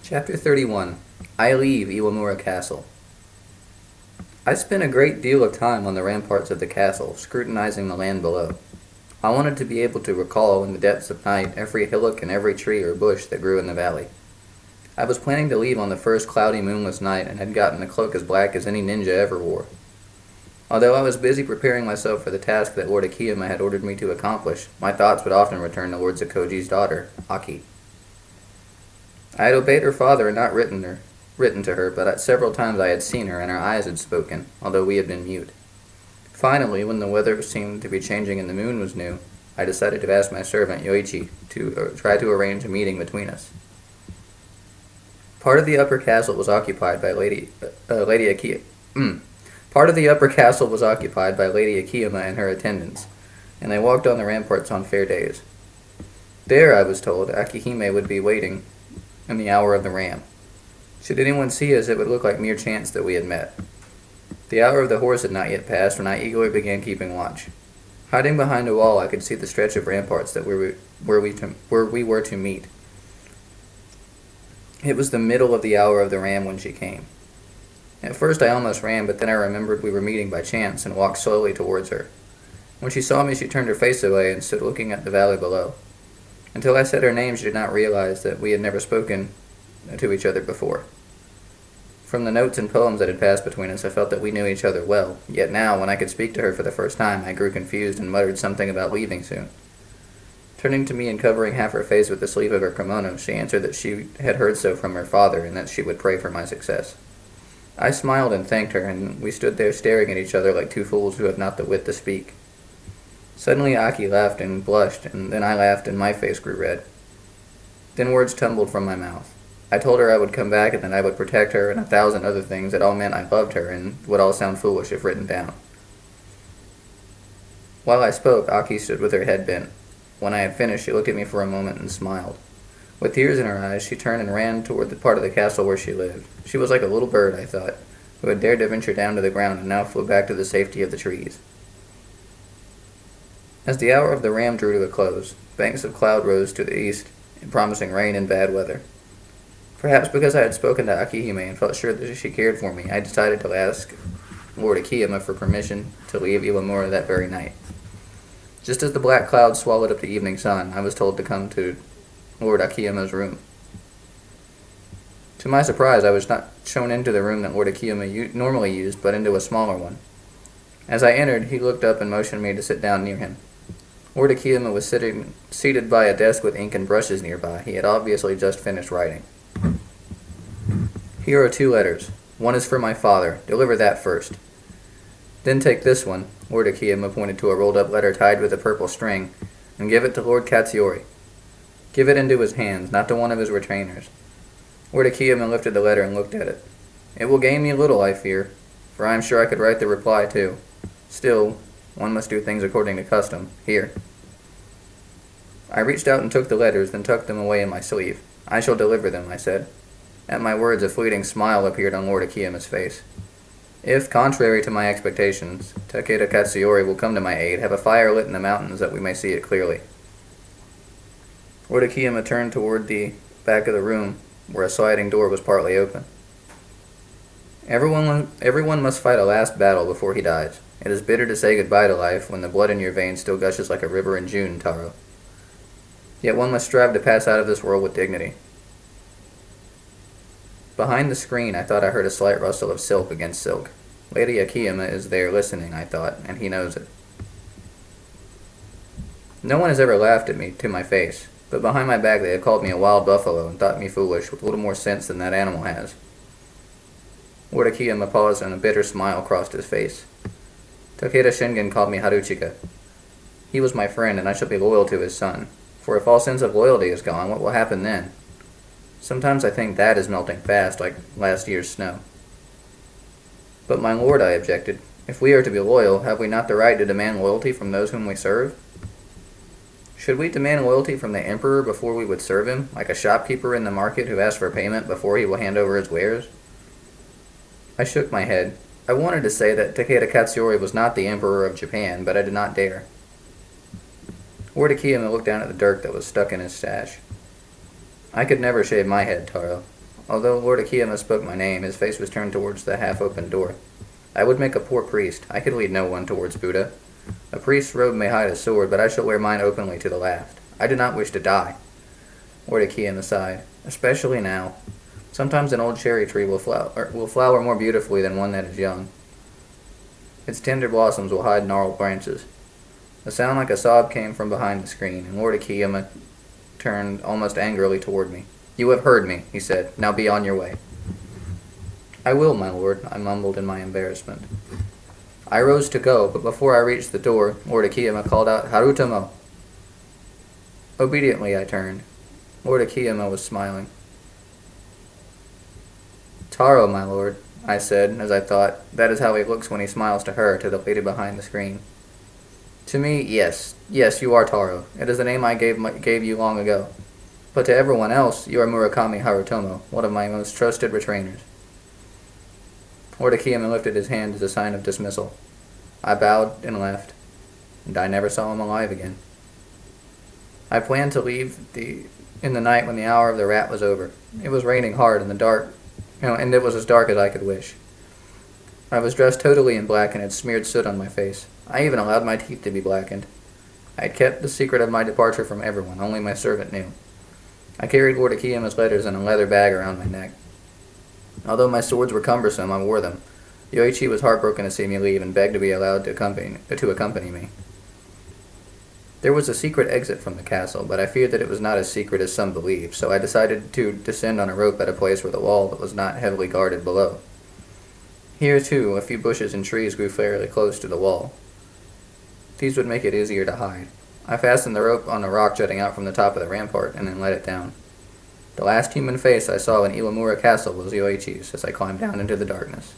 Chapter 31. I leave Iwamura Castle. I spent a great deal of time on the ramparts of the castle, scrutinizing the land below. I wanted to be able to recall in the depths of night every hillock and every tree or bush that grew in the valley. I was planning to leave on the first cloudy moonless night and had gotten a cloak as black as any ninja ever wore. Although I was busy preparing myself for the task that Lord Akiyama had ordered me to accomplish, my thoughts would often return to Lord Zakoji's daughter, Aki. I had obeyed her father and not written to her, but at several times I had seen her, and her eyes had spoken, although we had been mute. Finally, when the weather seemed to be changing and the moon was new, I decided to ask my servant Yoichi to try to arrange a meeting between us. Part of the upper castle was occupied by Lady Akiyama. Part of the upper castle was occupied by Lady Akiyama and her attendants, and they walked on the ramparts on fair days. There, I was told, Aki-hime would be waiting in the hour of the ram. Should anyone see us, it would look like mere chance that we had met. The hour of the horse had not yet passed when I eagerly began keeping watch. Hiding behind a wall, I could see the stretch of ramparts that where we were to meet. It was the middle of the hour of the ram when she came. At first I almost ran, but then I remembered we were meeting by chance and walked slowly towards her. When she saw me, she turned her face away and stood looking at the valley below. Until I said her name, she did not realize that we had never spoken to each other before. From the notes and poems that had passed between us, I felt that we knew each other well, yet now, when I could speak to her for the first time, I grew confused and muttered something about leaving soon. Turning to me and covering half her face with the sleeve of her kimono, she answered that she had heard so from her father and that she would pray for my success. I smiled and thanked her, and we stood there staring at each other like two fools who have not the wit to speak. Suddenly Aki laughed and blushed, and then I laughed and my face grew red. Then words tumbled from my mouth. I told her I would come back and that I would protect her and 1,000 other things that all meant I loved her and would all sound foolish if written down. While I spoke, Aki stood with her head bent. When I had finished, she looked at me for a moment and smiled. With tears in her eyes, she turned and ran toward the part of the castle where she lived. She was like a little bird, I thought, who had dared to venture down to the ground and now flew back to the safety of the trees. As the hour of the ram drew to a close, banks of cloud rose to the east, promising rain and bad weather. Perhaps because I had spoken to Aki-hime and felt sure that she cared for me, I decided to ask Lord Akiyama for permission to leave Iwamura that very night. Just as the black clouds swallowed up the evening sun, I was told to come to Lord Akiyama's room. To my surprise, I was not shown into the room that Lord Akiyama normally used, but into a smaller one. As I entered, he looked up and motioned me to sit down near him. Lord Akiyama was seated by a desk with ink and brushes nearby. He had obviously just finished writing. Here are 2 letters. One is for my father. Deliver that first. Then take this one, Lord Akiyama pointed to a rolled-up letter tied with a purple string, and give it to Lord Katsuyori. Give it into his hands, not to one of his retainers. Lord Akiyama lifted the letter and looked at it. It will gain me little, I fear, for I am sure I could write the reply too. Still, one must do things according to custom. Here. I reached out and took the letters, then tucked them away in my sleeve. I shall deliver them, I said. At my words, a fleeting smile appeared on Lord Akiyama's face. If, contrary to my expectations, Takeda Katsuyori will come to my aid, have a fire lit in the mountains that we may see it clearly. Lord Akiyama turned toward the back of the room, where a sliding door was partly open. Everyone must fight a last battle before he dies. It is bitter to say goodbye to life when the blood in your veins still gushes like a river in June, Taro. Yet one must strive to pass out of this world with dignity. Behind the screen, I thought I heard a slight rustle of silk against silk. Lady Akiyama is there listening, I thought, and he knows it. No one has ever laughed at me to my face, but behind my back they have called me a wild buffalo and thought me foolish, with little more sense than that animal has. Lord Akiyama paused and a bitter smile crossed his face. Takeda Shingen called me Haruchika. He was my friend, and I shall be loyal to his son. For if all sense of loyalty is gone, what will happen then? Sometimes I think that is melting fast, like last year's snow. But my lord, I objected, if we are to be loyal, have we not the right to demand loyalty from those whom we serve? Should we demand loyalty from the emperor before we would serve him, like a shopkeeper in the market who asks for payment before he will hand over his wares? I shook my head. I wanted to say that Takeda Katsuyori was not the emperor of Japan, but I did not dare. Lord Akiyama looked down at the dirt that was stuck in his sash. I could never shave my head, Taro. Although Lord Akiyama spoke my name, his face was turned towards the half-open door. I would make a poor priest. I could lead no one towards Buddha. A priest's robe may hide a sword, but I shall wear mine openly to the last. I do not wish to die. Lord Akiyama sighed. Especially now. Sometimes an old cherry tree will flower more beautifully than one that is young. Its tender blossoms will hide gnarled branches. A sound like a sob came from behind the screen, and Lord Akiyama turned almost angrily toward me. You have heard me, he said. Now be on your way. I will, my lord, I mumbled in my embarrassment. I rose to go, but before I reached the door, Lord Akiyama called out, Harutomo! Obediently I turned. Lord Akiyama was smiling. Taro, my lord, I said, as I thought, that is how he looks when he smiles to her, to the lady behind the screen. To me, yes, you are Taro. It is the name I gave you long ago. But to everyone else, you are Murakami Harutomo, one of my most trusted retainers. Lord Akiyama lifted his hand as a sign of dismissal. I bowed and left, and I never saw him alive again. I planned to leave in the night when the hour of the rat was over. It was raining hard in the dark, and it was as dark as I could wish. I was dressed totally in black and had smeared soot on my face. I even allowed my teeth to be blackened. I had kept the secret of my departure from everyone, only my servant knew. I carried Lord Akiyama's letters in a leather bag around my neck. Although my swords were cumbersome, I wore them. Yoichi was heartbroken to see me leave and begged to be allowed to accompany me. There was a secret exit from the castle, but I feared that it was not as secret as some believed, so I decided to descend on a rope at a place where the wall was not heavily guarded below. Here, too, a few bushes and trees grew fairly close to the wall. These would make it easier to hide. I fastened the rope on a rock jutting out from the top of the rampart and then let it down. The last human face I saw in Iwamura Castle was Yoichi's as I climbed down into the darkness.